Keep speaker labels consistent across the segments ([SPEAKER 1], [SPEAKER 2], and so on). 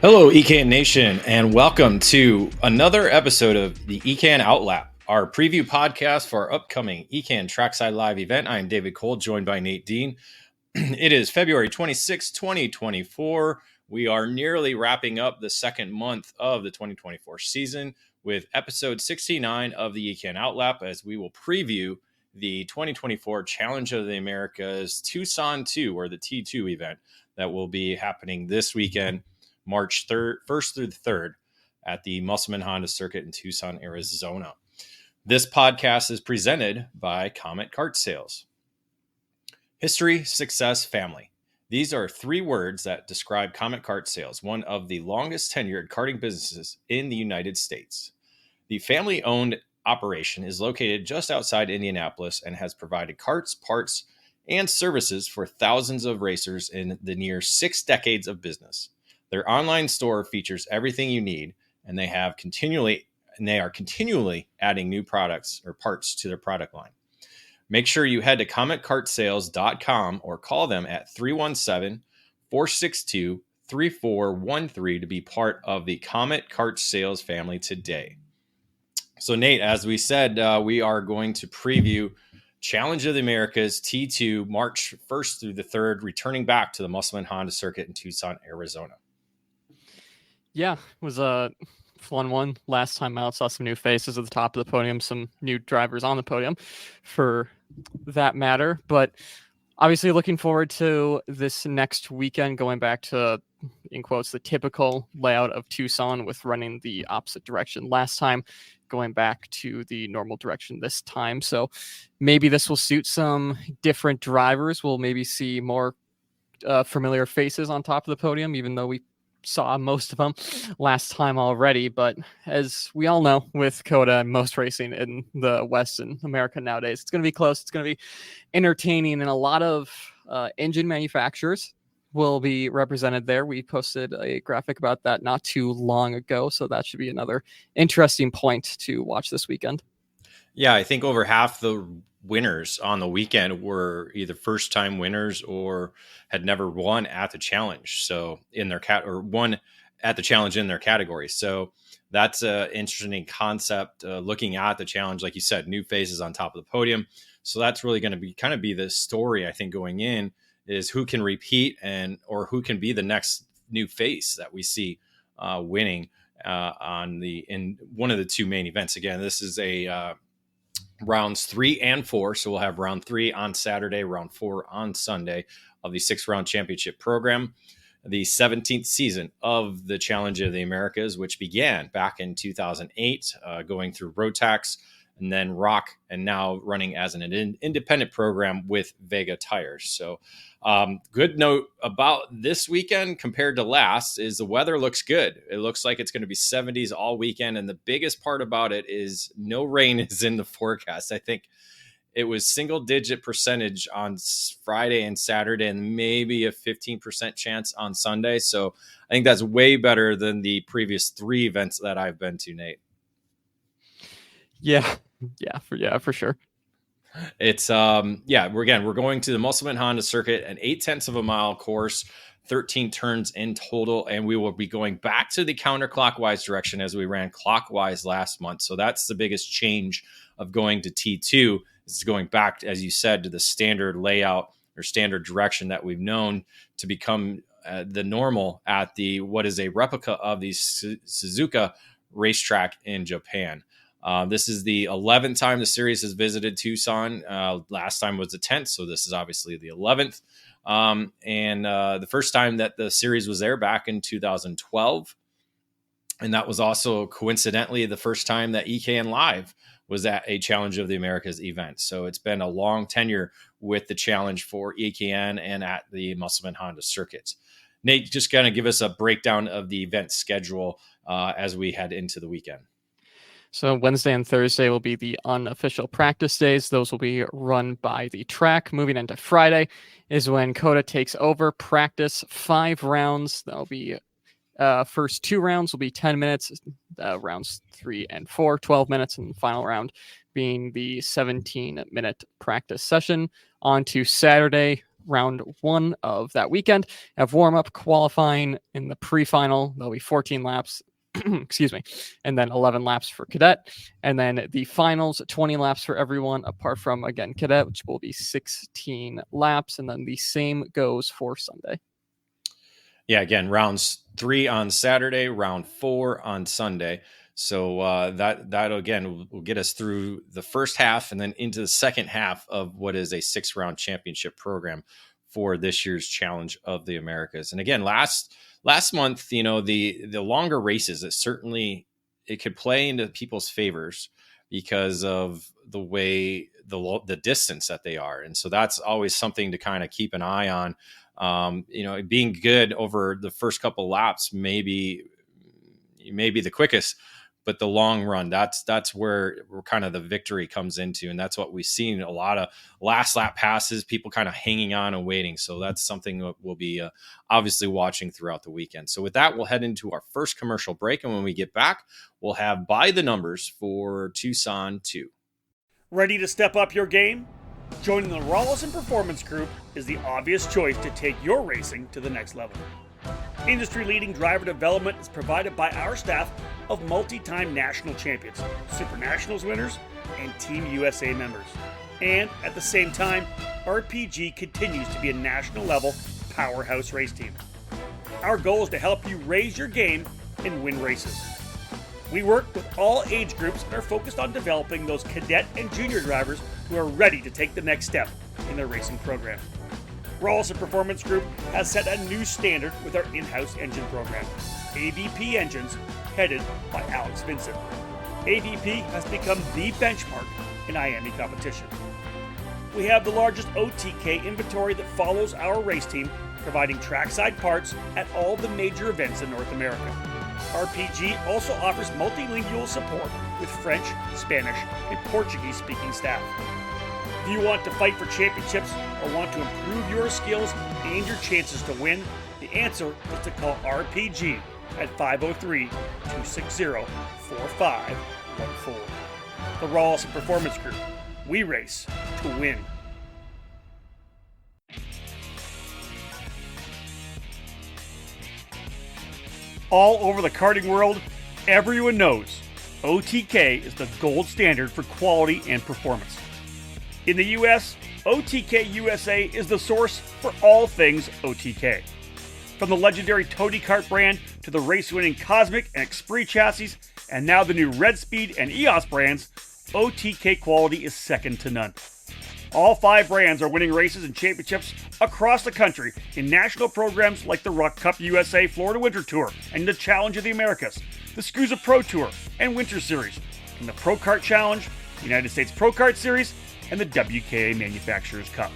[SPEAKER 1] Hello, EKN Nation, and welcome to another episode of the EKN OutLap, our preview podcast for our upcoming EKN Trackside Live event. I am David Cole, joined by Nate Dean. It is February 26, 2024. We are nearly wrapping up the second month of the 2024 season with episode 69 of the EKN OutLap, as we will preview the 2024 Challenge of the Americas Tucson 2, or the T2 event that will be happening this weekend, March 1st through the 3rd at the Musselman Honda Circuit in Tucson, Arizona. This podcast is presented by Comet Kart Sales. History, success, family. These are three words that describe Comet Kart Sales, one of the longest tenured karting businesses in the United States. The family-owned operation is located just outside Indianapolis and has provided karts, parts, and services for thousands of racers in the near 6 decades of business. Their online store features everything you need, and they are continually adding new products or parts to their product line. Make sure you head to cometkartsales.com or call them at 317-462-3413 to be part of the Comet Kart Sales family today. So, Nate, as we said, we are going to preview Challenge of the Americas T2 March 1st through the 3rd, returning back to the Musselman Honda Circuit in Tucson, Arizona.
[SPEAKER 2] Yeah, it was a fun one. Last time out, saw some new faces at the top of the podium, some new drivers on the podium for that matter. But obviously looking forward to this next weekend, going back to, in quotes, the typical layout of Tucson with running the opposite direction last time, going back to the normal direction this time. So maybe this will suit some different drivers. We'll maybe see more familiar faces on top of the podium, even though we saw most of them last time already. But as we all know, with COTA and most racing in the West and America nowadays, it's going to be close. It's going to be entertaining, and a lot of engine manufacturers will be represented there. We posted a graphic about that not too long ago, so that should be another interesting point to watch this weekend.
[SPEAKER 1] Yeah, I think over half the winners on the weekend were either first-time winners or had never won at the challenge. So in their won at the challenge in their category. So that's an interesting concept. Looking at the challenge, like you said, new faces on top of the podium. So that's really going to be the story, I think, going in, is who can repeat or who can be the next new face that we see winning in one of the two main events. Again, this is a rounds 3 and 4. So we'll have round 3 on Saturday, round 4 on Sunday of the 6-round championship program, the 17th season of the Challenge of the Americas, which began back in 2008, going through Rotax and then Rock, and now running as an independent program with Vega Tires. So good note about this weekend compared to last is the weather looks good. It looks like it's going to be 70s all weekend. And the biggest part about it is no rain is in the forecast. I think it was single-digit percentage on Friday and Saturday, and maybe a 15% chance on Sunday. So I think that's way better than the previous 3 events that I've been to, Nate.
[SPEAKER 2] Yeah, for sure.
[SPEAKER 1] It's we're going to the Musselman Honda Circuit, an 0.8 of a mile course, 13 turns in total, and we will be going back to the counterclockwise direction as we ran clockwise last month. So that's the biggest change of going to T2. Is going back, as you said, to the standard layout or standard direction that we've known to become the normal at the what is a replica of the Suzuka racetrack in Japan. This is the 11th time the series has visited Tucson. Last time was the 10th, so this is obviously the 11th. And the first time that the series was there back in 2012. And that was also coincidentally the first time that EKN Live was at a Challenge of the Americas event. So it's been a long tenure with the challenge for EKN and at the Musselman Honda Circuit. Nate, just kind of give us a breakdown of the event schedule as we head into the weekend.
[SPEAKER 2] So Wednesday and Thursday will be the unofficial practice days. Those will be run by the track. Moving into Friday is when COTA takes over practice. 5 rounds. That'll be first 2 rounds will be 10 minutes. Rounds 3 and 4, 12 minutes. And the final round being the 17-minute practice session. On to Saturday, round one of that weekend. Have warm-up, qualifying in the pre-final. There'll be 14 laps, excuse me, and then 11 laps for cadet. And then the finals, 20 laps for everyone, apart from, again, cadet, which will be 16 laps. And then the same goes for Sunday.
[SPEAKER 1] Yeah, again, rounds 3 on Saturday, round 4 on Sunday. So that again will get us through the first half and then into the second half of what is a 6-round championship program for this year's Challenge of the Americas. And again, last month, you know, the longer races, it could play into people's favors because of the way the distance that they are. And so that's always something to kind of keep an eye on. You know, being good over the first couple laps, maybe the quickest, but the long run, that's where kind of the victory comes into. And that's what we've seen, a lot of last lap passes, people kind of hanging on and waiting. So that's something that we'll be obviously watching throughout the weekend. So with that, we'll head into our first commercial break. And when we get back, we'll have By the Numbers for Tucson 2.
[SPEAKER 3] Ready to step up your game? Joining the Rawlison Performance Group is the obvious choice to take your racing to the next level. Industry-leading driver development is provided by our staff of multi-time national champions, Super Nationals winners, and Team USA members. And at the same time, RPG continues to be a national-level powerhouse race team. Our goal is to help you raise your game and win races. We work with all age groups and are focused on developing those cadet and junior drivers who are ready to take the next step in their racing program. Rawlison Performance Group has set a new standard with our in-house engine program, AVP Engines, headed by Alex Vincent. AVP has become the benchmark in IAME competition. We have the largest OTK inventory that follows our race team, providing trackside parts at all the major events in North America. RPG also offers multilingual support with French, Spanish, and Portuguese-speaking staff. If you want to fight for championships or want to improve your skills and your chances to win, the answer is to call RPG at 503-260-4514. The Rawlison Performance Group. We race to win. All over the karting world, everyone knows OTK is the gold standard for quality and performance. In the US, OTK USA is the source for all things OTK. From the legendary Tony Kart brand to the race-winning Cosmic and Esprit chassis, and now the new Red Speed and EOS brands, OTK quality is second to none. All 5 brands are winning races and championships across the country in national programs like the Rock Cup USA Florida Winter Tour and the Challenge of the Americas, the SCUSA Pro Tour and Winter Series, and the Pro Kart Challenge, United States Pro Kart Series, and the WKA Manufacturers Cup.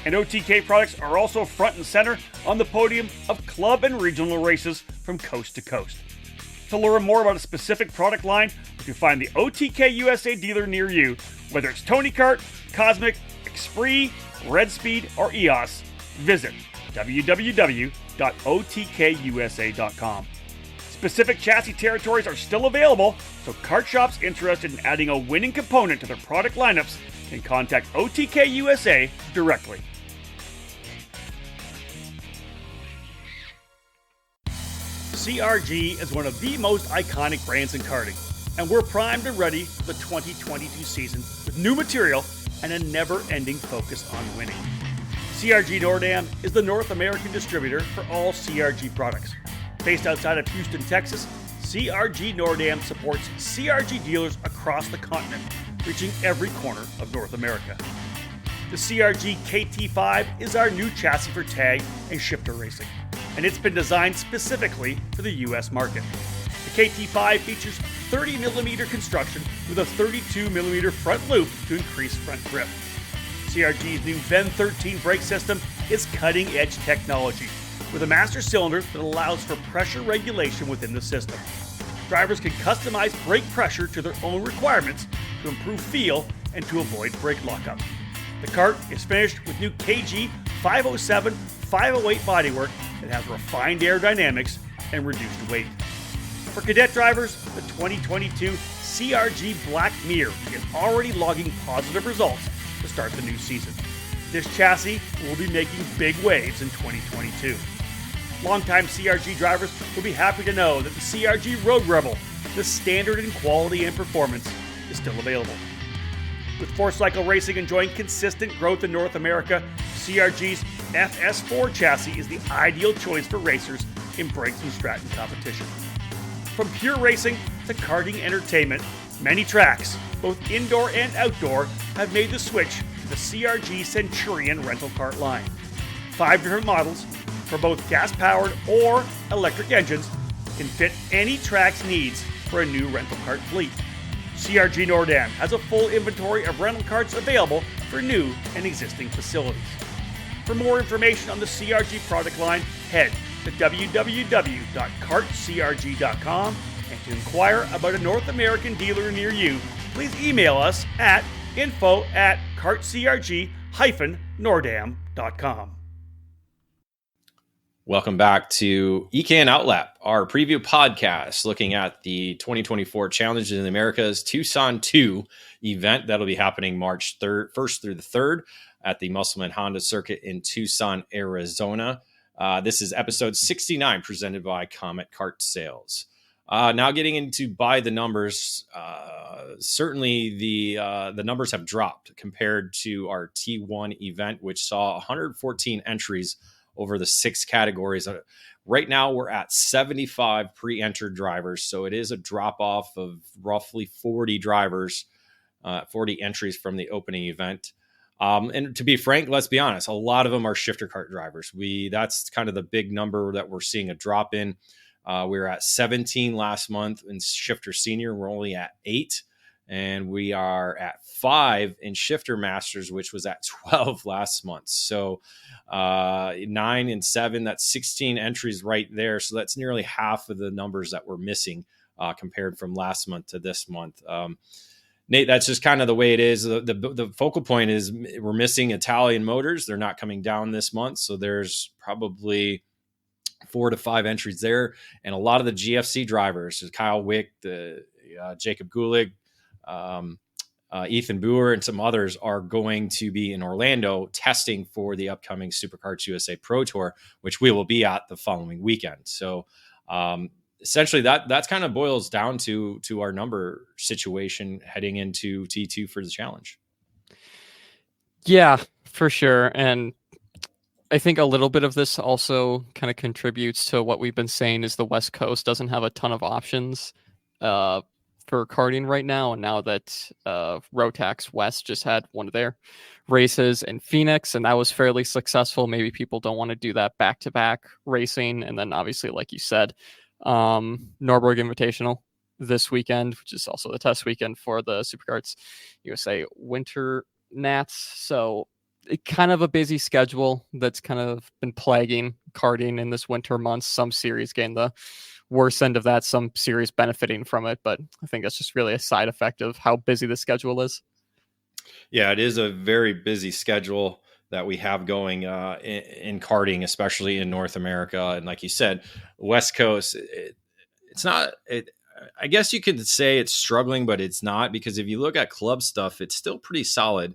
[SPEAKER 3] And OTK products are also front and center on the podium of club and regional races from coast to coast. To learn more about a specific product line, you can find the OTK USA dealer near you, whether it's Tony Kart, Cosmic, Esprit, Red Speed, or EOS. Visit www.otkusa.com. Specific chassis territories are still available, so kart shops interested in adding a winning component to their product lineups can contact OTK USA directly. CRG is one of the most iconic brands in karting, and we're primed and ready for the 2022 season with new material and a never-ending focus on winning. CRG Nordam is the North American distributor for all CRG products. Based outside of Houston, Texas, CRG Nordam supports CRG dealers across the continent, reaching every corner of North America. The CRG KT5 is our new chassis for tag and shifter racing, and it's been designed specifically for the US market. The KT5 features 30mm construction with a 32mm front loop to increase front grip. CRG's new VEN 13 brake system is cutting-edge technology with a master cylinder that allows for pressure regulation within the system. Drivers can customize brake pressure to their own requirements to improve feel and to avoid brake lockup. The kart is finished with new KG 507, 508 bodywork that has refined aerodynamics and reduced weight. For cadet drivers, the 2022 CRG Black Mirror is already logging positive results to start the new season. This chassis will be making big waves in 2022. Longtime CRG drivers will be happy to know that the CRG Road Rebel, the standard in quality and performance, is still available. With 4-cycle racing enjoying consistent growth in North America, CRG's FS4 chassis is the ideal choice for racers in Briggs & Stratton competition. From pure racing to karting entertainment, many tracks, both indoor and outdoor, have made the switch to the CRG Centurion rental kart line. 5 different models for both gas-powered or electric engines can fit any track's needs for a new rental kart fleet. CRG Nordam has a full inventory of rental karts available for new and existing facilities. For more information on the CRG product line, head to www.kartcrg.com, and to inquire about a North American dealer near you, please email us at info@kartcrg-nordam.com.
[SPEAKER 1] Welcome back to EKN OutLap, our preview podcast looking at the 2024 Challenge in the Americas Tucson 2 event that'll be happening March 1st through the 3rd at the Musselman Honda Circuit in Tucson, Arizona. This is episode 69 presented by Comet Kart Sales. Now getting into by the numbers, certainly the numbers have dropped compared to our T1 event, which saw 114 entries over the 6 categories. Right now, we're at 75 pre-entered drivers, so it is a drop-off of roughly 40 drivers, 40 entries from the opening event. And to be frank, let's be honest, a lot of them are shifter kart drivers. That's kind of the big number that we're seeing a drop in. We were at 17 last month in shifter senior. We're only at 8. And we are at 5 in shifter masters, which was at 12 last month. So 9 and 7, that's 16 entries right there. So that's nearly half of the numbers that we're missing compared from last month to this month. Nate, that's just kind of the way it is. The focal point is we're missing Italian motors. They're not coming down this month. So there's probably 4 to 5 entries there. And a lot of the GFC drivers, Kyle Wick, Jacob Gulig, Ethan Boer, and some others are going to be in Orlando testing for the upcoming SuperKarts USA Pro Tour, which we will be at the following weekend. So essentially that's kind of boils down to our number situation heading into T2 for the challenge.
[SPEAKER 2] Yeah, for sure. And I think a little bit of this also kind of contributes to what we've been saying is the West Coast doesn't have a ton of options for karting right now. And now that Rotax West just had one of their races in Phoenix, and that was fairly successful. Maybe people don't want to do that back-to-back racing. And then obviously, like you said, Norberg Invitational this weekend, which is also the test weekend for the SuperKarts USA Winter Nats. So kind of a busy schedule that's kind of been plaguing karting in this winter months. Some series getting the worst end of that, some series benefiting from it, but I think that's just really a side effect of how busy the schedule is.
[SPEAKER 1] Yeah, it is a very busy schedule that we have going in karting, especially in North America. And like you said, West Coast, it's not, I guess you could say it's struggling, but it's not, because if you look at club stuff, it's still pretty solid.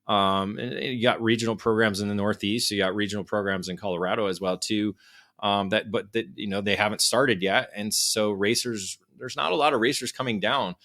[SPEAKER 1] And you got regional programs in the Northeast. You got regional programs in Colorado as well too. They haven't started yet. And so there's not a lot of racers coming down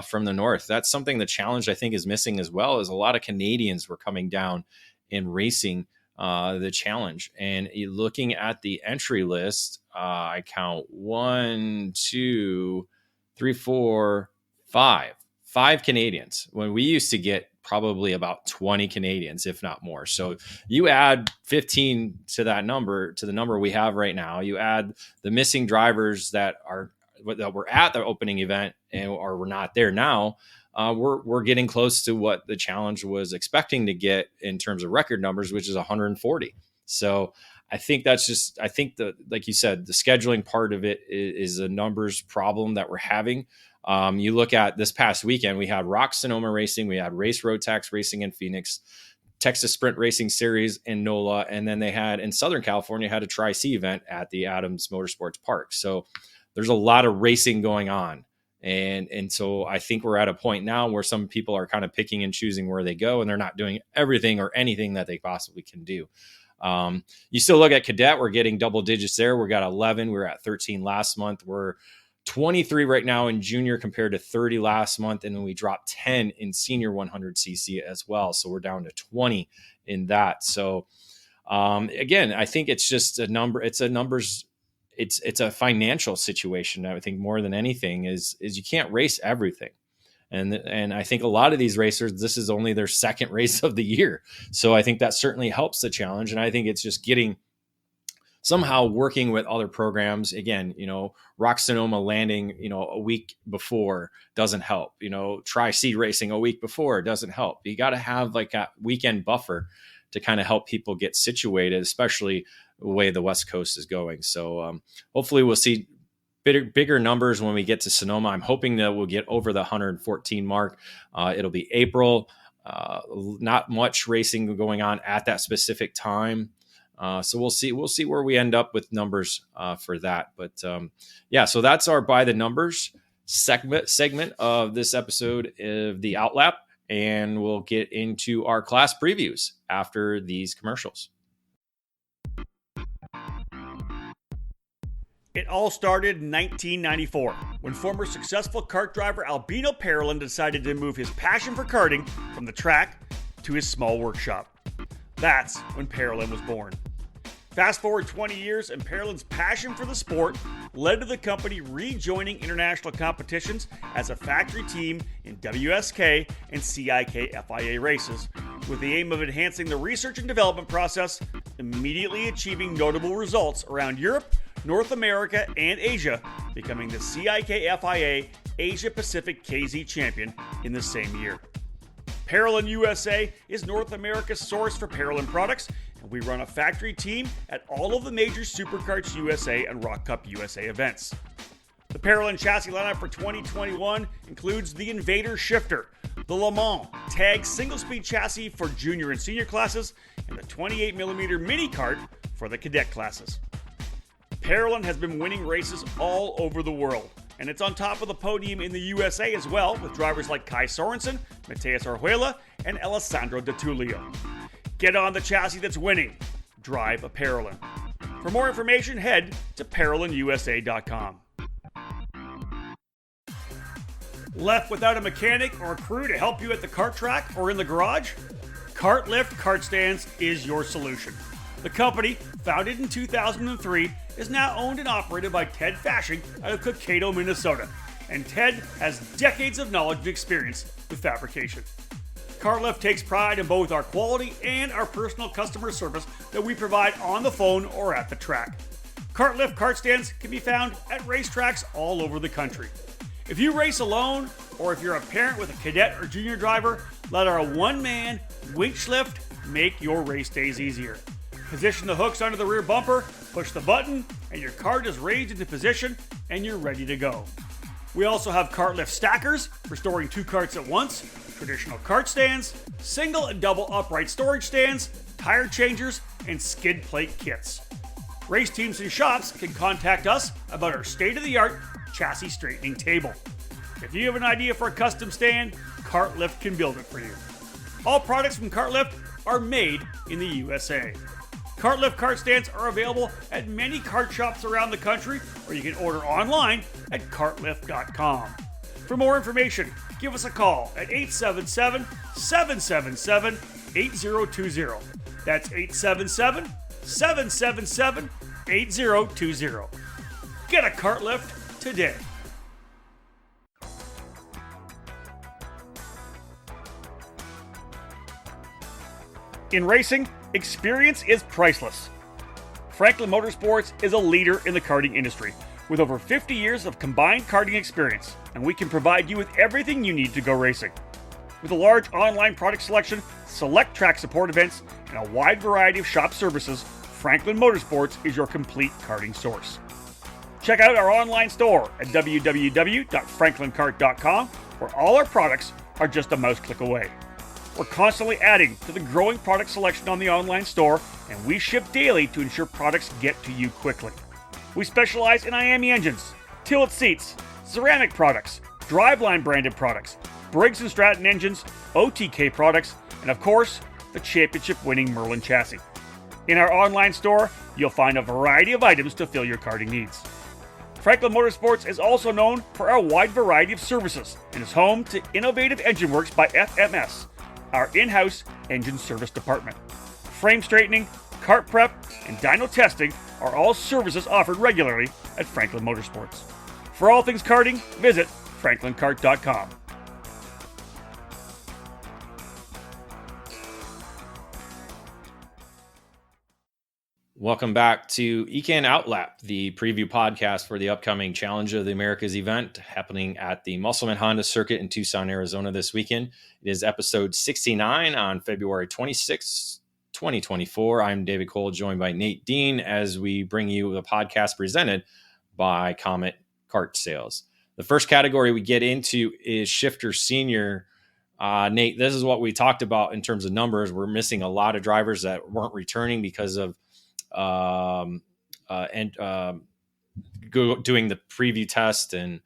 [SPEAKER 1] from the North. That's something the challenge I think is missing as well, is a lot of Canadians were coming down and racing the challenge. And looking at the entry list, I count 1, 2, 3, 4, 5 Canadians, when we used to get probably about 20 Canadians, if not more. So you add 15 to that number, to the number we have right now. You add the missing drivers that were at the opening event and we're not there now. We're getting close to what the challenge was expecting to get in terms of record numbers, which is 140. So I think like you said, the scheduling part of it is a numbers problem that we're having. You look at this past weekend, we had Rock Sonoma Racing, we had Race Rotax Racing in Phoenix, Texas Sprint Racing Series in NOLA, and then they had in Southern California had a Tri-C event at the Adams Motorsports Park. So there's a lot of racing going on And so I think we're at a point now where some people are kind of picking and choosing where they go, and they're not doing everything or anything that they possibly can do. You still look at cadet, we're getting double digits there. We got 11. We were at 13 last month. We're 23 right now in junior compared to 30 last month. And then we dropped 10 in senior 100cc as well. So we're down to 20 in that. So again, I think it's just a number. It's a numbers. It's a financial situation. I think more than anything is you can't race everything. And I think a lot of these racers, this is only their second race of the year. So I think that certainly helps the challenge. And I think it's just somehow working with other programs. Again, Rock Sonoma landing, a week before doesn't help. Tri-Seed racing a week before doesn't help. You got to have like a weekend buffer to kind of help people get situated, especially the way the West Coast is going. So hopefully we'll see bigger numbers when we get to Sonoma. I'm hoping that we'll get over the 114 mark. It'll be April. Not much racing going on at that specific time. So we'll see where we end up with numbers for that. But so that's our by the numbers segment of this episode of the OutLap. And we'll get into our class previews after these commercials.
[SPEAKER 3] It all started in 1994 when former successful kart driver Albino Parolin decided to move his passion for karting from the track to his small workshop. That's when Parolin was born. Fast forward 20 years and Parolin's passion for the sport led to the company rejoining international competitions as a factory team in WSK and CIK FIA races, with the aim of enhancing the research and development process, immediately achieving notable results around Europe, North America, and Asia, becoming the CIK FIA Asia Pacific KZ champion in the same year. Parolin USA is North America's source for Parolin products, and we run a factory team at all of the major Superkarts USA and Rock Cup USA events. The Parolin chassis lineup for 2021 includes the Invader Shifter, the Le Mans Tag single-speed chassis for junior and senior classes, and the 28mm mini kart for the cadet classes. Parolin has been winning races all over the world, and it's on top of the podium in the USA as well, with drivers like Kai Sorensen, Mateus Orjuela, and Alessandro De Tullio. Get on the chassis that's winning. Drive a Parolin. For more information, head to ParolinUSA.com. Left without a mechanic or a crew to help you at the kart track or in the garage? Kartlift Kart Stands is your solution. The company, founded in 2003, is now owned and operated by Ted Fashing out of Cokato, Minnesota, and Ted has decades of knowledge and experience with fabrication. Kartlift takes pride in both our quality and our personal customer service that we provide on the phone or at the track. Kartlift Kart Stands can be found at racetracks all over the country. If you race alone, or if you're a parent with a cadet or junior driver, let our one-man winch lift make your race days easier. Position the hooks under the rear bumper, push the button, and your cart is raised into position and you're ready to go. We also have Kartlift stackers for storing two carts at once, traditional kart stands, single and double upright storage stands, tire changers, and skid plate kits. Race teams and shops can contact us about our state-of-the-art chassis straightening table. If you have an idea for a custom stand, Kartlift can build it for you. All products from Kartlift are made in the USA. Kartlift kart stands are available at many kart shops around the country, or you can order online at kartlift.com. For more information, give us a call at 877-777-8020. That's 877-777-8020. Get a Kartlift today. In racing, experience is priceless. Franklin Motorsports is a leader in the karting industry with over 50 years of combined karting experience, and we can provide you with everything you need to go racing. With a large online product selection, select track support events, and a wide variety of shop services, Franklin Motorsports is your complete karting source. Check out our online store at www.franklinkart.com, where all our products are just a mouse click away. We're constantly adding to the growing product selection on the online store, and we ship daily to ensure products get to you quickly. We specialize in IAME engines, tilt seats, ceramic products, Driveline branded products, Briggs & Stratton engines, OTK products, and of course, the championship-winning Merlin chassis. In our online store, you'll find a variety of items to fill your karting needs. Franklin Motorsports is also known for our wide variety of services and is home to Innovative Engine Works by FMS, our in-house engine service department. Frame straightening, kart prep, and dyno testing are all services offered regularly at Franklin Motorsports. For all things karting, visit franklinkart.com.
[SPEAKER 1] Welcome back to EKN OutLap, the preview podcast for the upcoming Challenge of the Americas event happening at the Musselman Honda Circuit in Tucson, Arizona this weekend. It is episode 69 on February 26, 2024. I'm David Cole, joined by Nate Dean as we bring you the podcast presented by Comet Kart Sales. The first category we get into is Shifter Senior. Nate, this is what we talked about in terms of numbers. We're missing a lot of drivers that weren't returning because of doing the preview test and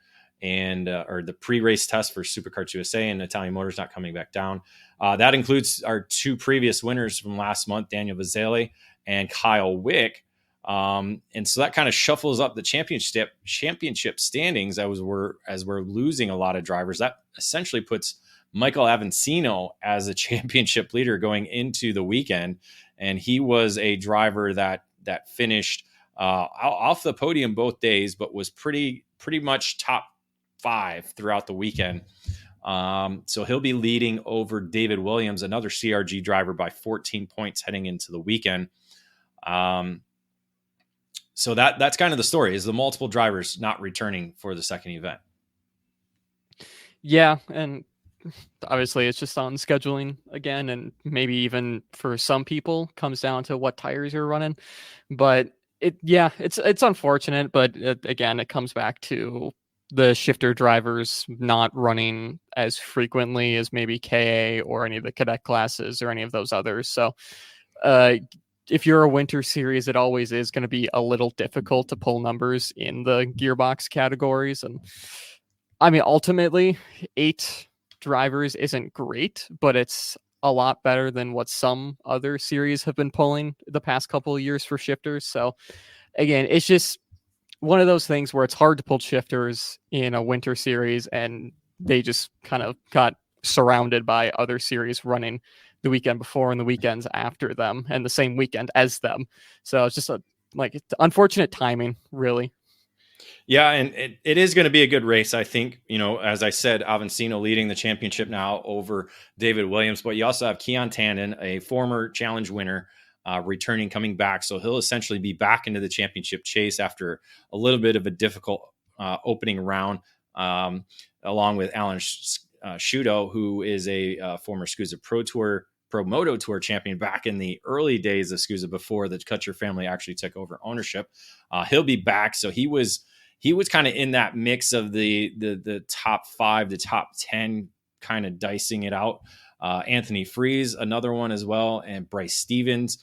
[SPEAKER 1] or the pre-race test for Superkarts USA, and Italian Motors not coming back down. That includes our two previous winners from last month, Daniel Vazele and Kyle Wick. And so that kind of shuffles up the championship standings as we're losing a lot of drivers. That essentially puts Michael Avancino as a championship leader going into the weekend. And he was a driver that finished off the podium both days, but was pretty much top 5 throughout the weekend. So he'll be leading over David Williams, another CRG driver, by 14 points heading into the weekend. So that's kind of the story, is the multiple drivers not returning for the second event.
[SPEAKER 2] Yeah, and obviously it's just on scheduling again, and maybe even for some people comes down to what tires you're running. But it's unfortunate, but again, it comes back to the shifter drivers not running as frequently as maybe KA or any of the cadet classes or any of those others. So if you're a winter series, it always is going to be a little difficult to pull numbers in the gearbox categories. And I mean, ultimately 8 drivers isn't great, but it's a lot better than what some other series have been pulling the past couple of years for shifters. So again, it's just one of those things where it's hard to pull shifters in a winter series, and they just kind of got surrounded by other series running the weekend before and the weekends after them and the same weekend as them. So it's just it's unfortunate timing, really.
[SPEAKER 1] Yeah, and it is going to be a good race, I think. As I said, Avancino leading the championship now over David Williams, but you also have Keon Tandon, a former challenge winner, returning, coming back. So he'll essentially be back into the championship chase after a little bit of a difficult opening round, along with Alan Shudo, who is a former SCUSA Pro Moto Tour champion back in the early days of SCUSA before the Kutcher family actually took over ownership. He'll be back. So he was kind of in that mix of the top 5 to top 10, kind of dicing it out. Anthony Freeze, another one as well, and Bryce Stevens.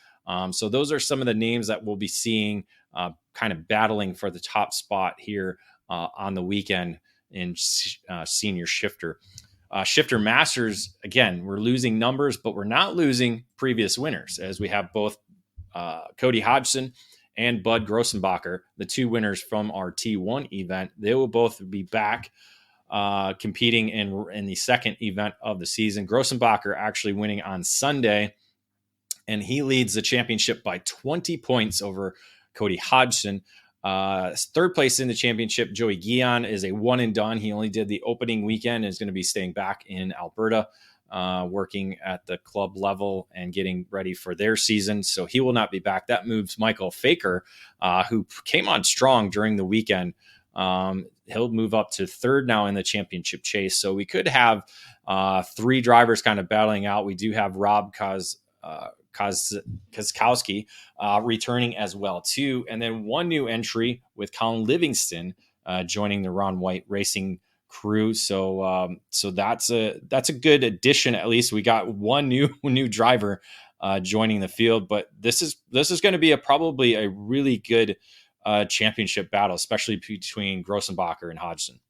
[SPEAKER 1] So those are some of the names that we'll be seeing kind of battling for the top spot here on the weekend in senior shifter. Shifter Masters, again, we're losing numbers, but we're not losing previous winners, as we have both Cody Hodgson and Bud Grossenbacher, the 2 winners from our T1 event. They will both be back competing in the second event of the season. Grossenbacher actually winning on Sunday, and he leads the championship by 20 points over Cody Hodgson. Third place in the championship, Joey Guion, is a one and done. He only did the opening weekend and is going to be staying back in Alberta, working at the club level and getting ready for their season. So he will not be back. That moves Michael Faker, who came on strong during the weekend. He'll move up to third now in the championship chase. So we could have 3 drivers kind of battling out. We do have Rob Kozkowski returning as well too, and then one new entry with Colin Livingston joining the Ron White Racing crew. So that's a good addition. At least we got one new driver joining the field. But this is going to be probably a really good championship battle, especially between Grossenbacher and Hodgson.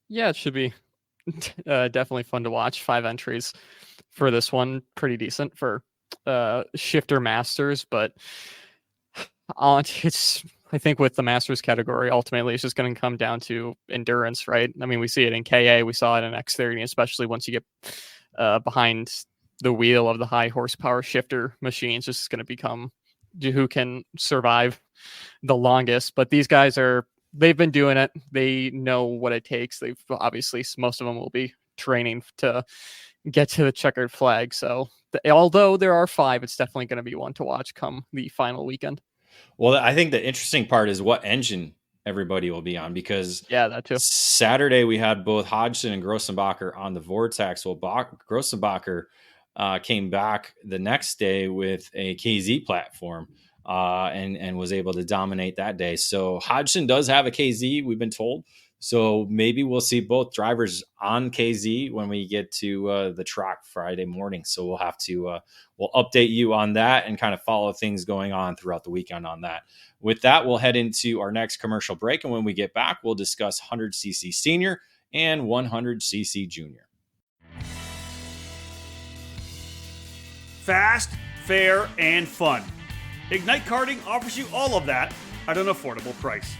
[SPEAKER 2] Yeah, it should be definitely fun to watch. 5 entries for this one, pretty decent for shifter masters, but it's, I think with the masters category, ultimately it's just going to come down to endurance, right? I mean, we see it in KA, we saw it in X30, especially once you get behind the wheel of the high horsepower shifter machines. Just going to become who can survive the longest. But these guys they've been doing it. They know what it takes. They've obviously, most of them will be training to get to the checkered flag. So although there are 5, it's definitely going to be one to watch come the final weekend.
[SPEAKER 1] Well, I think the interesting part is what engine everybody will be on, because
[SPEAKER 2] that too.
[SPEAKER 1] Saturday we had both Hodgson and Grossenbacher on the Vortex. Well, Grossenbacher came back the next day with a KZ platform and was able to dominate that day. So Hodgson does have a KZ, we've been told. So maybe we'll see both drivers on KZ when we get to the track Friday morning. So we'll have to we'll update you on that and kind of follow things going on throughout the weekend on that. With that, we'll head into our next commercial break. And when we get back, we'll discuss 100cc Senior and 100cc Junior.
[SPEAKER 3] Fast, fair, and fun. Ignite Karting offers you all of that at an affordable price.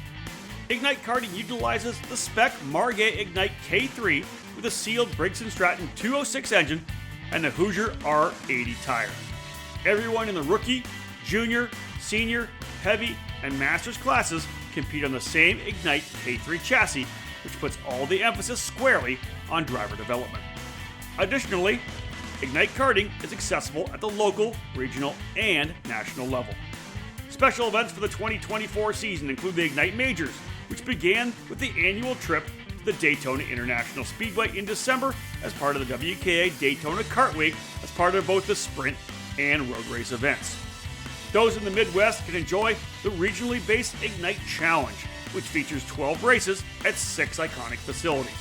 [SPEAKER 3] Ignite Karting utilizes the spec Margay Ignite K3 with a sealed Briggs & Stratton 206 engine and a Hoosier R80 tire. Everyone in the rookie, junior, senior, heavy, and masters classes compete on the same Ignite K3 chassis, which puts all the emphasis squarely on driver development. Additionally, Ignite Karting is accessible at the local, regional, and national level. Special events for the 2024 season include the Ignite Majors, which began with the annual trip to the Daytona International Speedway in December as part of the WKA Daytona Kart Week as part of both the sprint and road race events. Those in the Midwest can enjoy the regionally based Ignite Challenge, which features 12 races at 6 iconic facilities.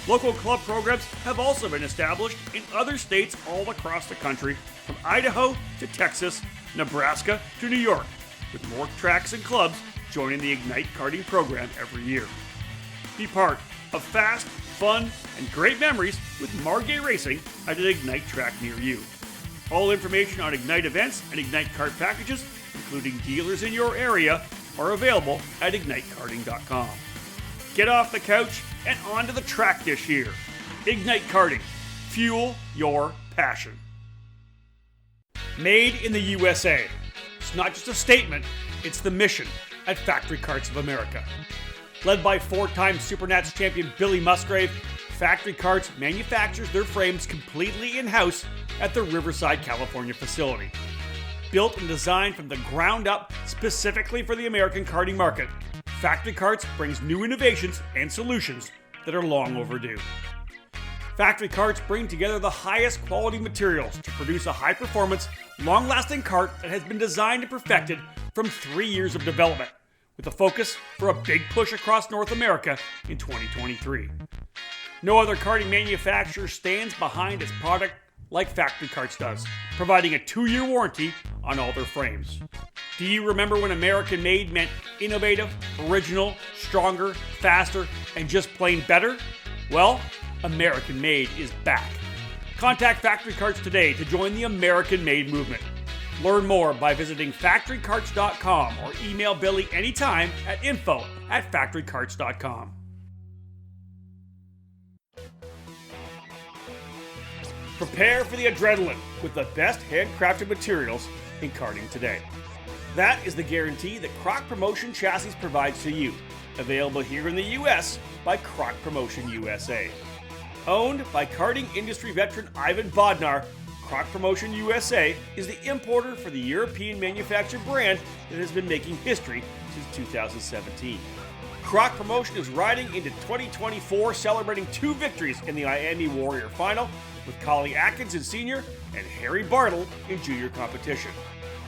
[SPEAKER 3] Local club programs have also been established in other states all across the country, from Idaho to Texas, Nebraska to New York, with more tracks and clubs joining the Ignite Karting program every year. Be part of fast, fun, and great memories with Margay Racing at an Ignite track near you. All information on Ignite events and Ignite kart packages, including dealers in your area, are available at ignitekarting.com. Get off the couch and onto the track this year. Ignite Karting. Fuel your passion. Made in the USA. It's not just a statement, it's the mission at Factory Karts of America. Led by 4-time Supernats champion Billy Musgrave, Factory Karts manufactures their frames completely in-house at the Riverside, California facility. Built and designed from the ground up specifically for the American karting market, Factory Karts brings new innovations and solutions that are long overdue. Factory Karts bring together the highest quality materials to produce a high-performance, long-lasting kart that has been designed and perfected from 3 years of development, with a focus for a big push across North America in 2023. No other karting manufacturer stands behind its product like Factory Karts does, providing a 2-year warranty on all their frames. Do you remember when American made meant innovative, original, stronger, faster, and just plain better? Well, American made is back. Contact Factory Karts today to join the American made movement. Learn more by visiting factorykarts.com or email Billy anytime at info@factorykarts.com. Prepare for the adrenaline with the best handcrafted materials in karting today. That is the guarantee that Croc Promotion Chassis provides to you. Available here in the US by Croc Promotion USA. Owned by karting industry veteran Ivan Bodnar, Croc Promotion USA is the importer for the European manufactured brand that has been making history since 2017. Croc Promotion is riding into 2024 celebrating 2 victories in the Miami Warrior Final with Collie Atkins in senior and Harry Bartle in junior competition.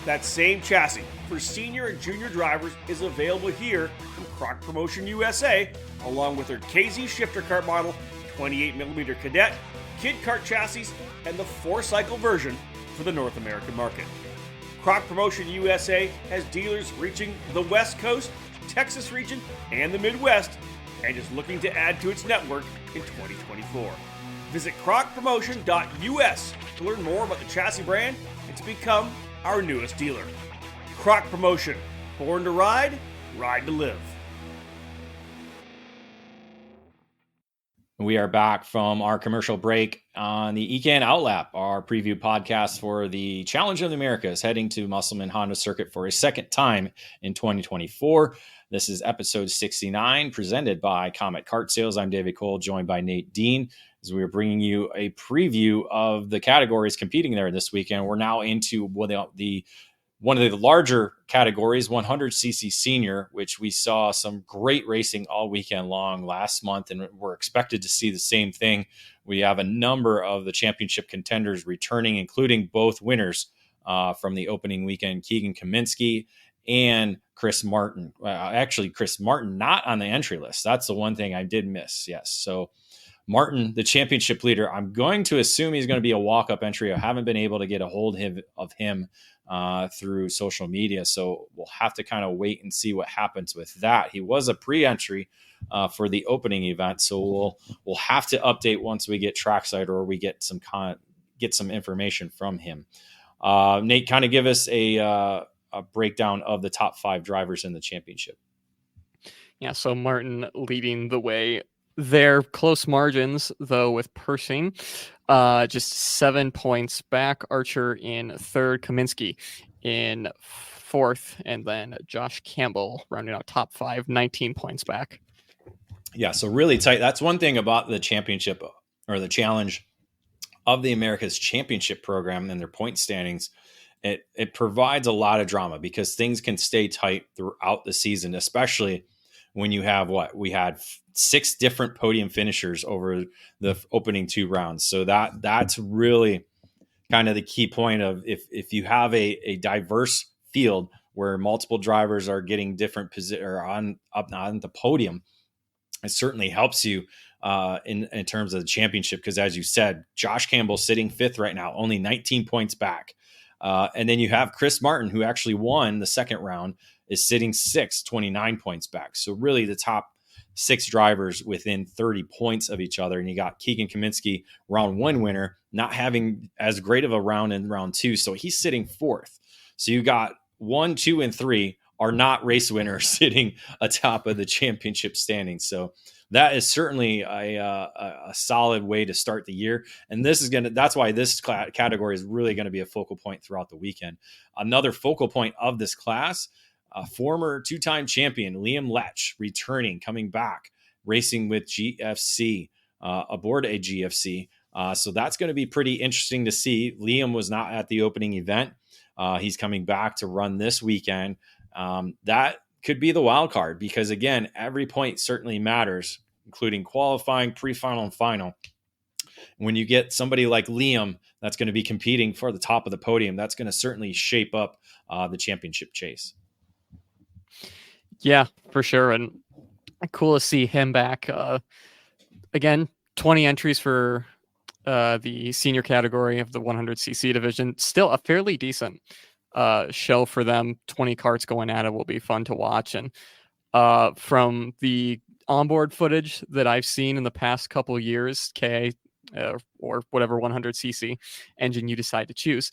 [SPEAKER 3] That same chassis for senior and junior drivers is available here from Croc Promotion USA, along with their KZ shifter kart model, 28mm Cadet, Kid Kart chassis, and the 4-cycle version for the North American market. Croc Promotion USA has dealers reaching the West Coast, Texas region, and the Midwest, and is looking to add to its network in 2024. Visit crocpromotion.us to learn more about the chassis brand and to become our newest dealer. Croc Promotion, born to ride, ride to live.
[SPEAKER 1] We are back from our commercial break on the EKN OutLap, our preview podcast for the Challenge of the Americas, heading to Musselman Honda Circuit for a second time in 2024. This is episode 69, presented by Comet Kart Sales. I'm David Cole, joined by Nate Dean, as we are bringing you a preview of the categories competing there this weekend. We're now into one of the larger categories, 100cc senior, which we saw some great racing all weekend long last month, and we're expected to see the same thing. We have a number of the championship contenders returning, including both winners from the opening weekend, Keegan Kaminsky and Chris Martin. Actually, Chris Martin not on the entry list. That's the one thing I did miss. Yes. So Martin, the championship leader, I'm going to assume he's going to be a walk-up entry. I haven't been able to get a hold of him through social media, so we'll have to kind of wait and see what happens with that. He was a pre-entry for the opening event, so we'll have to update once we get trackside or we get some information from him. Nate, kind of give us a breakdown of the top 5 drivers in the championship.
[SPEAKER 2] Yeah, so Martin leading the way. They're close margins, though, with Pershing. Just 7 points back. Archer in third, Kaminsky in fourth, and then Josh Campbell rounding out top 5, 19 points back.
[SPEAKER 1] Yeah, so really tight. That's one thing about the championship or the Challenge of the Americas championship program and their point standings. It provides a lot of drama because things can stay tight throughout the season, especially when you have we had 6 different podium finishers over the opening 2 rounds. So that's really kind of the key point of if you have a diverse field where multiple drivers are getting different position or on the podium, it certainly helps you in terms of the championship. Because as you said, Josh Campbell sitting 5th right now, only 19 points back. And then you have Chris Martin, who actually won the second round, is sitting 6th, 29 points back. So really the top 6 drivers within 30 points of each other. And you got Keegan Kaminsky, round 1 winner, not having as great of a round in round 2. So he's sitting 4th. So you got 1, 2, and 3 are not race winners sitting atop of the championship standings. So that is certainly a solid way to start the year. And that's why this category is really going to be a focal point throughout the weekend. Another focal point of this class, former 2-time champion Liam Lech returning, coming back, racing with GFC, aboard a GFC. So that's going to be pretty interesting to see. Liam was not at the opening event. He's coming back to run this weekend. That could be the wild card because, again, every point certainly matters, including qualifying, pre-final, and final. When you get somebody like Liam that's going to be competing for the top of the podium, that's going to certainly shape up the championship chase.
[SPEAKER 2] Yeah, for sure. And cool to see him back. Again, 20 entries for the senior category of the 100cc division. Still a fairly decent show for them. 20 karts going at it will be fun to watch. And from the onboard footage that I've seen in the past couple of years, or whatever 100cc engine you decide to choose,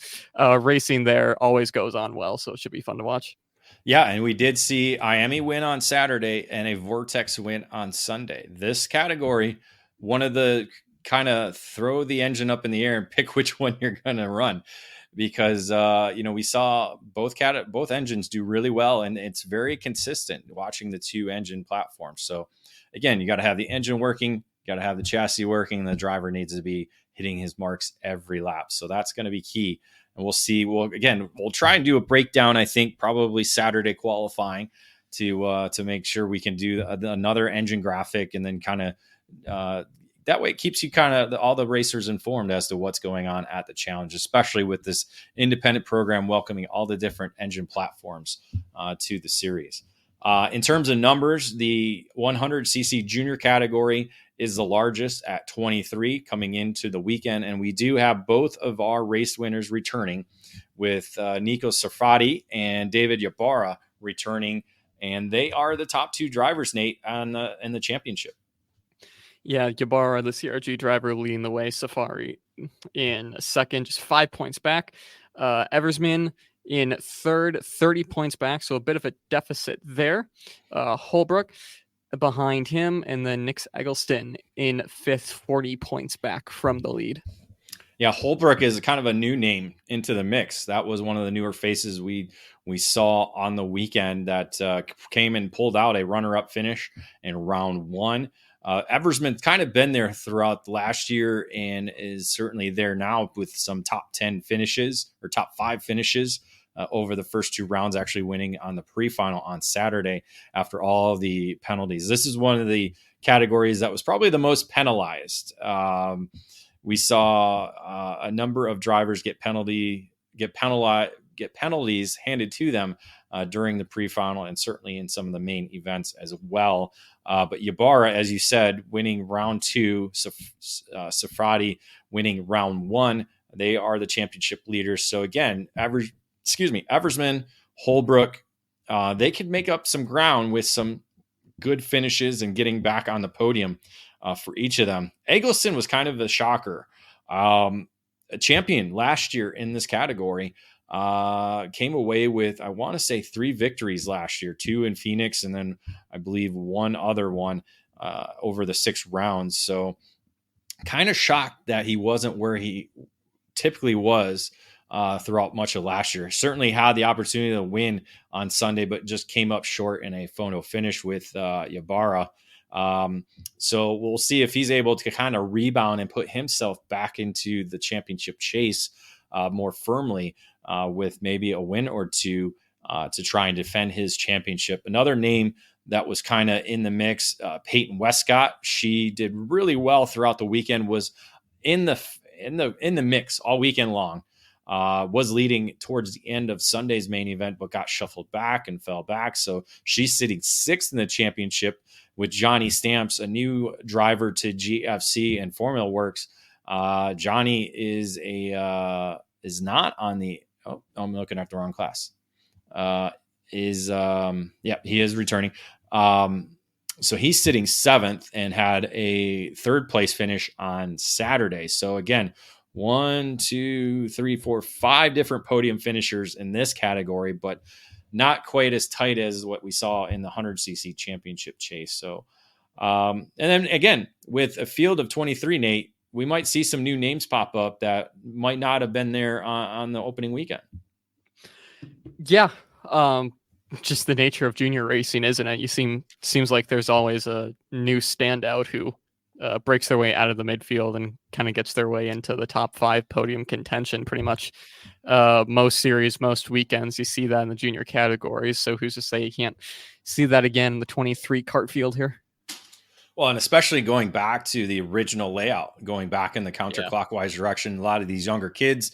[SPEAKER 2] racing there always goes on well. So it should be fun to watch.
[SPEAKER 1] Yeah, and we did see Miami win on Saturday and a Vortex win on Sunday. This category, one of the kind of throw the engine up in the air and pick which one you're going to run, because we saw both engines do really well, and it's very consistent watching the 2 engine platforms. So again, you got to have the engine working, you got to have the chassis working, and the driver needs to be hitting his marks every lap. So that's going to be key. And we'll see. We'll try and do a breakdown, I think, probably Saturday qualifying to make sure we can do another engine graphic, and then kind of that way it keeps you kind of all the racers informed as to what's going on at the challenge, especially with this independent program welcoming all the different engine platforms to the series. In terms of numbers, the 100cc junior category is the largest at 23 coming into the weekend. And we do have both of our race winners returning, with Nico Sarfati and David Ybarra returning and they are the top 2 drivers, Nate, in the championship.
[SPEAKER 2] Yeah, Ybarra, the CRG driver, leading the way. Safari in second, just 5 points back. Eversman in third, 30 points back, so a bit of a deficit there. Holbrook behind him, and then Nick Eggleston in fifth, 40 points back from the lead.
[SPEAKER 1] Yeah, Holbrook is kind of a new name into the mix. That was one of the newer faces we saw on the weekend that came and pulled out a runner-up finish in round 1. Eversman's kind of been there throughout last year and is certainly there now with some top 10 finishes or top 5 finishes over the first 2 rounds, actually winning on the pre-final on Saturday after all of the penalties. This is one of the categories that was probably the most penalized. We saw a number of drivers get penalties handed to them during the pre-final and certainly in some of the main events as well. But Ybarra, as you said, winning round 2, Safrati winning round 1. They are the championship leaders. So again, Eversman, Holbrook, they could make up some ground with some good finishes and getting back on the podium for each of them. Eggleston was kind of a shocker. A champion last year in this category. Came away with, I want to say, 3 victories last year, 2 in Phoenix, and then I believe one other one over the 6 rounds. So kind of shocked that he wasn't where he typically was throughout much of last year. Certainly had the opportunity to win on Sunday, but just came up short in a photo finish with Ybarra. So we'll see if he's able to kind of rebound and put himself back into the championship chase more firmly with maybe a win or 2 to try and defend his championship. Another name that was kind of in the mix, Peyton Westcott. She did really well throughout the weekend, was in the mix all weekend long. Was leading towards the end of Sunday's main event, but got shuffled back and fell back. So she's sitting 6th in the championship with Johnny Stamps, a new driver to GFC and Formula Works. Johnny is not on the. Oh, I'm looking at the wrong class. He is returning. So he's sitting 7th and had a 3rd place finish on Saturday. So again, 1, 2, 3, 4, 5 different podium finishers in this category, but not quite as tight as what we saw in the 100cc championship chase. So, and then again, with a field of 23, Nate, we might see some new names pop up that might not have been there on the opening weekend.
[SPEAKER 2] Yeah. Just the nature of junior racing, isn't it? Seems like there's always a new standout who breaks their way out of the midfield and kind of gets their way into the top 5 podium contention pretty much most series, most weekends. You see that in the junior categories. So who's to say you can't see that again in the 23 kart field here?
[SPEAKER 1] Well, and especially going back to the original layout, going back in the counterclockwise direction. A lot of these younger kids,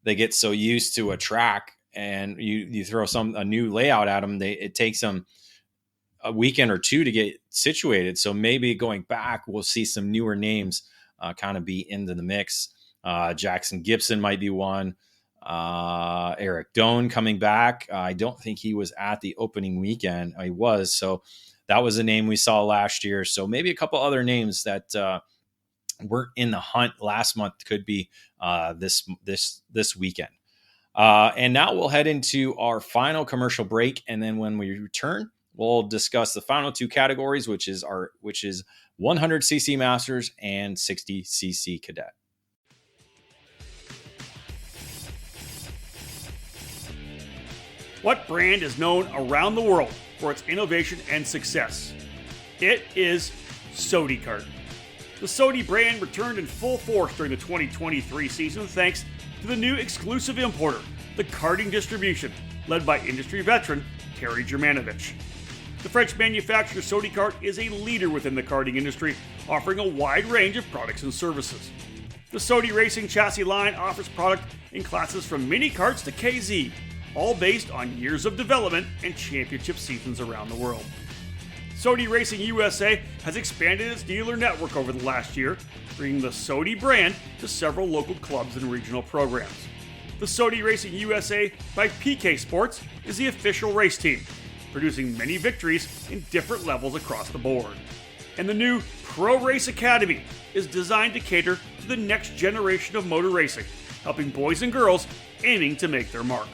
[SPEAKER 1] they get so used to a track, and you throw a new layout at them. It takes them a weekend or 2 to get situated. So maybe going back, we'll see some newer names kind of be into the mix. Jackson Gibson might be one. Eric Doan coming back. I don't think he was at the opening weekend. He was. So that was a name we saw last year. So maybe a couple other names that weren't in the hunt last month could be this weekend. And now we'll head into our final commercial break. And then when we return, we'll discuss the final 2 categories, which is 100cc Masters and 60cc Cadet.
[SPEAKER 3] What brand is known around the world for its innovation and success? It is Sodi Kart. The Sodi brand returned in full force during the 2023 season thanks to the new exclusive importer, the Karting Distribution, led by industry veteran Terry Germanovich. The French manufacturer Sodi Kart is a leader within the karting industry, offering a wide range of products and services. The Sodi Racing chassis line offers product in classes from mini karts to KZ, all based on years of development and championship seasons around the world. Sodi Racing USA has expanded its dealer network over the last year, bringing the Sodi brand to several local clubs and regional programs. The Sodi Racing USA by PK Sports is the official race team, producing many victories in different levels across the board. And the new Pro Race Academy is designed to cater to the next generation of motor racing, helping boys and girls aiming to make their mark.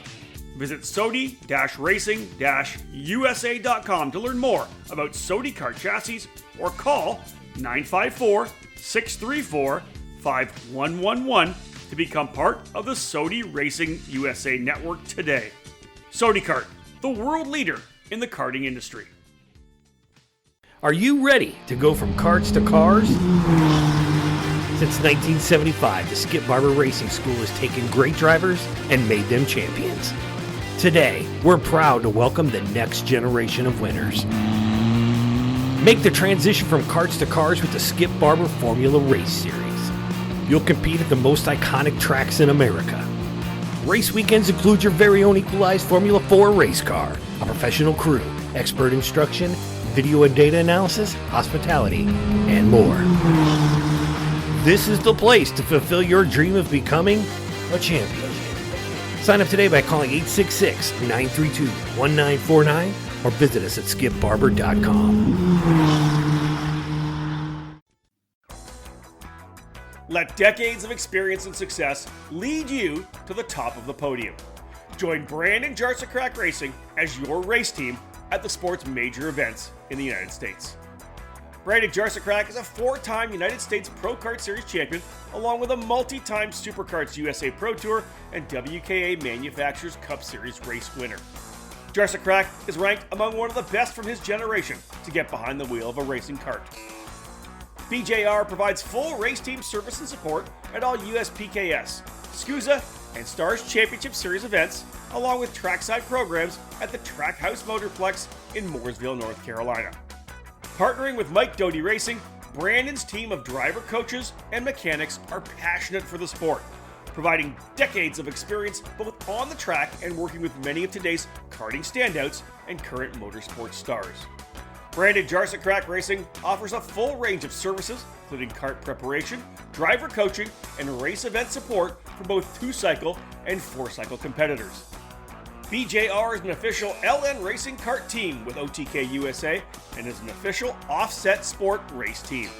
[SPEAKER 3] Visit SOTI-Racing-USA.com to learn more about SOTI kart chassis or call 954-634-5111 to become part of the SOTI Racing USA network today. SOTI Kart, the world leader in the karting industry.
[SPEAKER 4] Are you ready to go from karts to cars? Since 1975, the Skip Barber Racing School has taken great drivers and made them champions. Today, we're proud to welcome the next generation of winners. Make the transition from karts to cars with the Skip Barber Formula Race Series. You'll compete at the most iconic tracks in America. Race weekends include your very own equalized Formula 4 race car, a professional crew, expert instruction, video and data analysis, hospitality, and more. This is the place to fulfill your dream of becoming a champion. Sign up today by calling 866-932-1949 or visit us at skipbarber.com.
[SPEAKER 3] Let decades of experience and success lead you to the top of the podium. Join Brandon Jarsacrack Racing as your race team at the sport's major events in the United States. Brandon Jarsacrack is a 4-time United States Pro Kart Series champion, along with a multi-time Superkarts USA Pro Tour and WKA Manufacturers Cup Series race winner. Jarsacrack is ranked among one of the best from his generation to get behind the wheel of a racing kart. BJR provides full race team service and support at all USPKS, SCUSA, and Stars Championship Series events, along with trackside programs at the Trackhouse Motorplex in Mooresville, North Carolina. Partnering with Mike Doty Racing, Brandon's team of driver coaches and mechanics are passionate for the sport, providing decades of experience both on the track and working with many of today's karting standouts and current motorsport stars. Brandon Jarsacrack Racing offers a full range of services, including kart preparation, driver coaching, and race event support for both 2-cycle and 4-cycle competitors. BJR is an official LN Racing Kart team with OTK USA and is an official offset sport race team.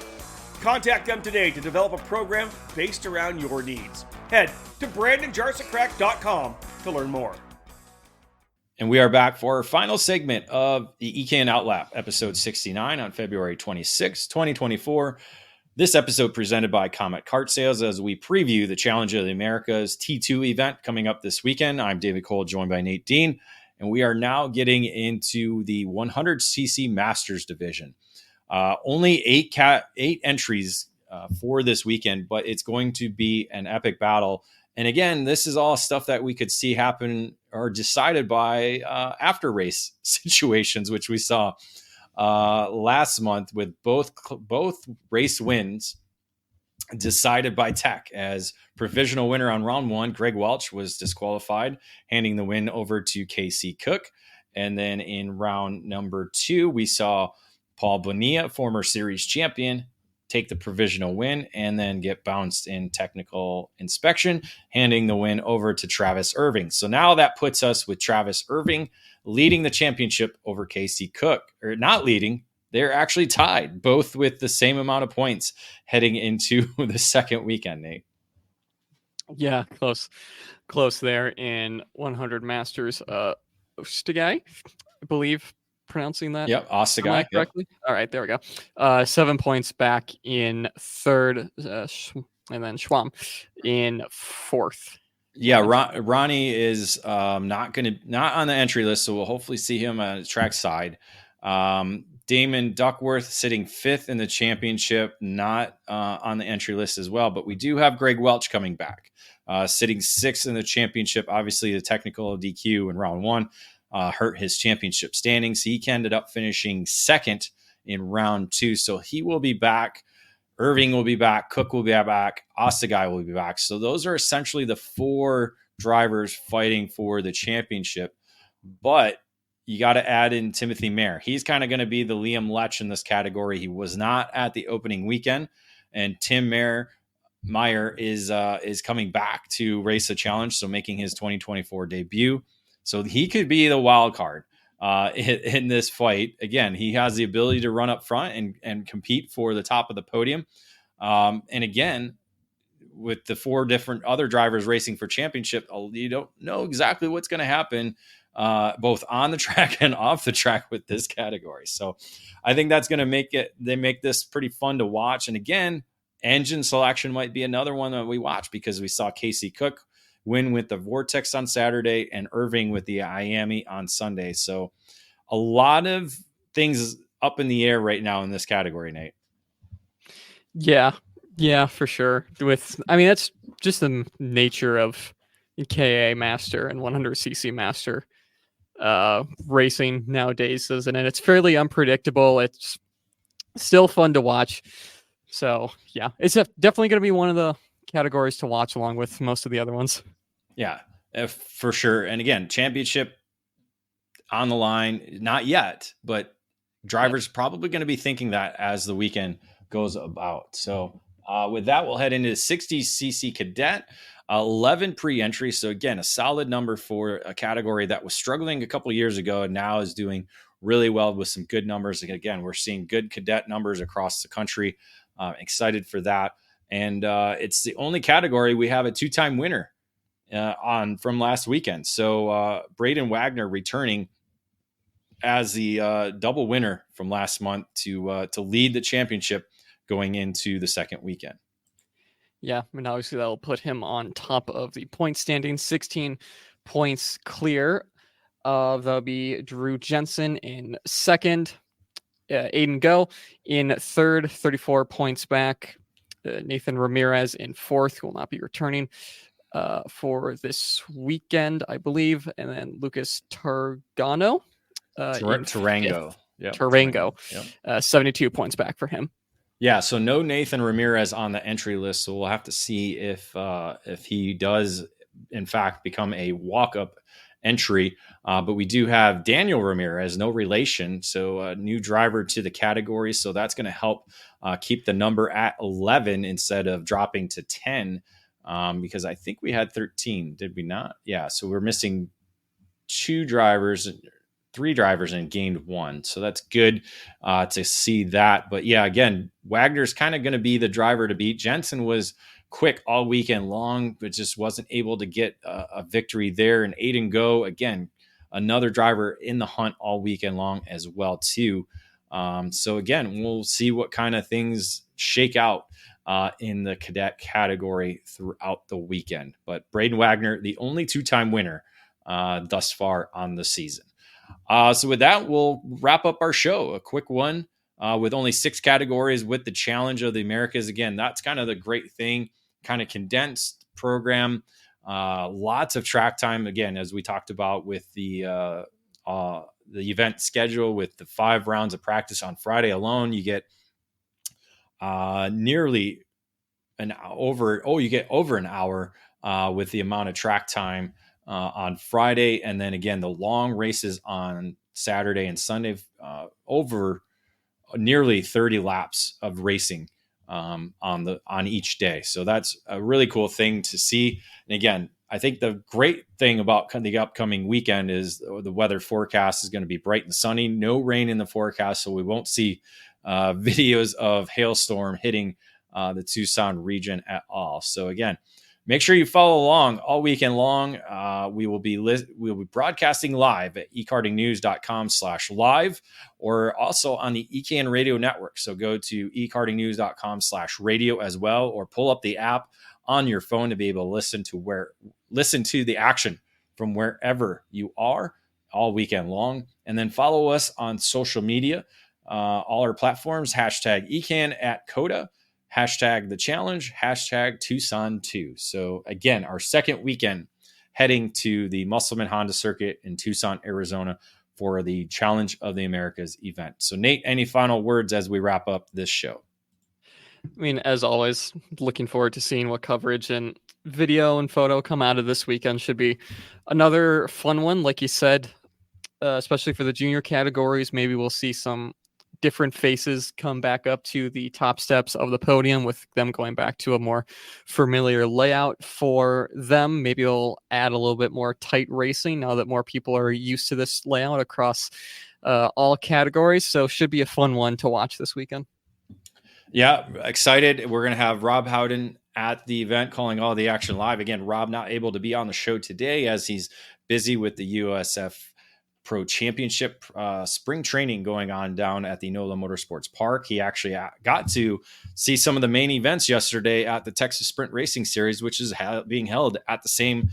[SPEAKER 3] Contact them today to develop a program based around your needs. Head to BrandonJarsacrack.com to learn more.
[SPEAKER 1] And we are back for our final segment of the EKN OutLap, episode 69 on February 26, 2024. This episode presented by Comet Kart Sales as we preview the Challenge of the Americas T2 event coming up this weekend. I'm David Cole, joined by Nate Dean, and we are now getting into the 100cc Masters division. Only eight entries for this weekend, but it's going to be an epic battle. And again, this is all stuff that we could see happen or decided by after race situations, which we saw last month with both race wins decided by tech. As provisional winner on round 1, Greg Welch was disqualified, handing the win over to KC Cook. And then in round number 2, we saw Paul Bonilla, former series champion, take the provisional win and then get bounced in technical inspection, handing the win over to Travis Irving. So now that puts us with Travis Irving leading the championship over Casey Cook, or not leading. They're actually tied, both with the same amount of points heading into the second weekend, Nate.
[SPEAKER 2] Yeah, close there in 100 Masters. Ostagai, I believe, pronouncing that.
[SPEAKER 1] Yep, Ostagai
[SPEAKER 2] correctly. Yep. All right, there we go. 7 points back in third, and then Schwam in fourth.
[SPEAKER 1] Yeah, Ronnie is not on the entry list, so we'll hopefully see him at Trackside. Damon Duckworth sitting 5th in the championship, not on the entry list as well, but we do have Greg Welch coming back, sitting 6th in the championship. Obviously, the technical DQ in round 1 hurt his championship standings. He ended up finishing 2nd in round 2, so he will be back. Irving will be back. Cook will be back. Ostagai will be back. So those are essentially the 4 drivers fighting for the championship. But you got to add in Timothy Mayer. He's kind of going to be the Liam Lech in this category. He was not at the opening weekend, and Tim Meyer is coming back to race the challenge, so making his 2024 debut. So he could be the wild card. in this fight. Again, he has the ability to run up front and compete for the top of the podium. And again, with the 4 different other drivers racing for championship, you don't know exactly what's going to happen both on the track and off the track with this category. So I think that's going to make this pretty fun to watch. And again, engine selection might be another one that we watch, because we saw Casey Cook win with the Vortex on Saturday and Irving with the Miami on Sunday. So a lot of things up in the air right now in this category, Nate.
[SPEAKER 2] Yeah, for sure. That's just the nature of KA Master and 100cc Master racing nowadays, isn't it? It's fairly unpredictable. It's still fun to watch. So yeah, it's definitely going to be one of the categories to watch along with most of the other ones.
[SPEAKER 1] Yeah, for sure. And again, championship on the line, not yet, but drivers probably going to be thinking that as the weekend goes about. So with that, we'll head into 60cc cadet, 11 pre-entry. So again, a solid number for a category that was struggling a couple of years ago and now is doing really well with some good numbers. Again, we're seeing good cadet numbers across the country. Excited for that. And it's the only category we have a 2-time winner from last weekend. So Braden Wagner returning as the double winner from last month to lead the championship going into the second weekend.
[SPEAKER 2] Yeah, and obviously that'll put him on top of the point standing, 16 points clear. That'll be Drew Jensen in second, Aiden Go in third, 34 points back. Nathan Ramirez in fourth, who will not be returning for this weekend, I believe. And then Lucas Targano.
[SPEAKER 1] Tarango.
[SPEAKER 2] Yep. Tarango.
[SPEAKER 1] Yep.
[SPEAKER 2] 72 points back for him.
[SPEAKER 1] Yeah, so no Nathan Ramirez on the entry list. So we'll have to see if he does, in fact, become a walk-up entry. But we do have Daniel Ramirez, no relation, so a new driver to the category. So that's going to help keep the number at 11 instead of dropping to 10, because I think we had 13, did we not? Yeah, so we're missing 3 drivers and gained 1. So that's good to see that. But yeah, again, Wagner's kind of going to be the driver to beat. Jensen was quick all weekend long, but just wasn't able to get a victory there. And Aiden Go, again, another driver in the hunt all weekend long as well too. So again, we'll see what kind of things shake out in the cadet category throughout the weekend. But Braden Wagner, the only 2-time winner thus far on the season. So with that, we'll wrap up our show. A quick one with only 6 categories with the Challenge of the Americas. Again, that's kind of the great thing, kind of condensed program. Lots of track time. Again, as we talked about with the event schedule with the 5 rounds of practice on Friday alone, you get nearly over an hour with the amount of track time on Friday. And then again, the long races on Saturday and Sunday, over nearly 30 laps of racing on each day. So that's a really cool thing to see. And again, I think the great thing about the upcoming weekend is the weather forecast is going to be bright and sunny, no rain in the forecast. So we won't see videos of hailstorm hitting the Tucson region at all. So again, make sure you follow along all weekend long. We will be broadcasting live at ekartingnews.com/live, or also on the EKN Radio Network. So go to ekartingnews.com/radio as well, or pull up the app on your phone to be able to listen to the action from wherever you are all weekend long. And then follow us on social media, all our platforms, #EKN at CODA, #The Challenge, #Tucson2. So again, our second weekend heading to the Musselman Honda Circuit in Tucson, Arizona for the Challenge of the Americas event. So Nate, any final words as we wrap up this show?
[SPEAKER 2] I mean, as always, looking forward to seeing what coverage and video and photo come out of this weekend. Should be another fun one, like you said, especially for the junior categories. Maybe we'll see some different faces come back up to the top steps of the podium, with them going back to a more familiar layout for them. Maybe it'll add a little bit more tight racing now that more people are used to this layout across all categories. So should be a fun one to watch this weekend.
[SPEAKER 1] Yeah, excited. We're going to have Rob Howden at the event calling all the action live. Again, Rob not able to be on the show today as he's busy with the USF Pro Championship spring training going on down at the NOLA Motorsports Park. He actually got to see some of the main events yesterday at the Texas Sprint Racing Series, which is being held at the same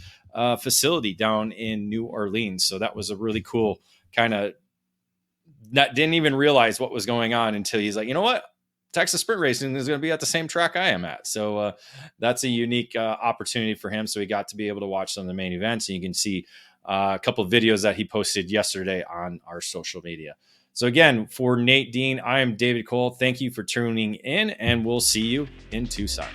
[SPEAKER 1] facility down in New Orleans. So that was a really cool kind of, didn't even realize what was going on until he's like, you know what? Texas Sprint Racing is going to be at the same track I am at. So that's a unique opportunity for him. So he got to be able to watch some of the main events, and you can see a couple of videos that he posted yesterday on our social media. So again, for Nate Dean, I am David Cole. Thank you for tuning in, and we'll see you in Tucson.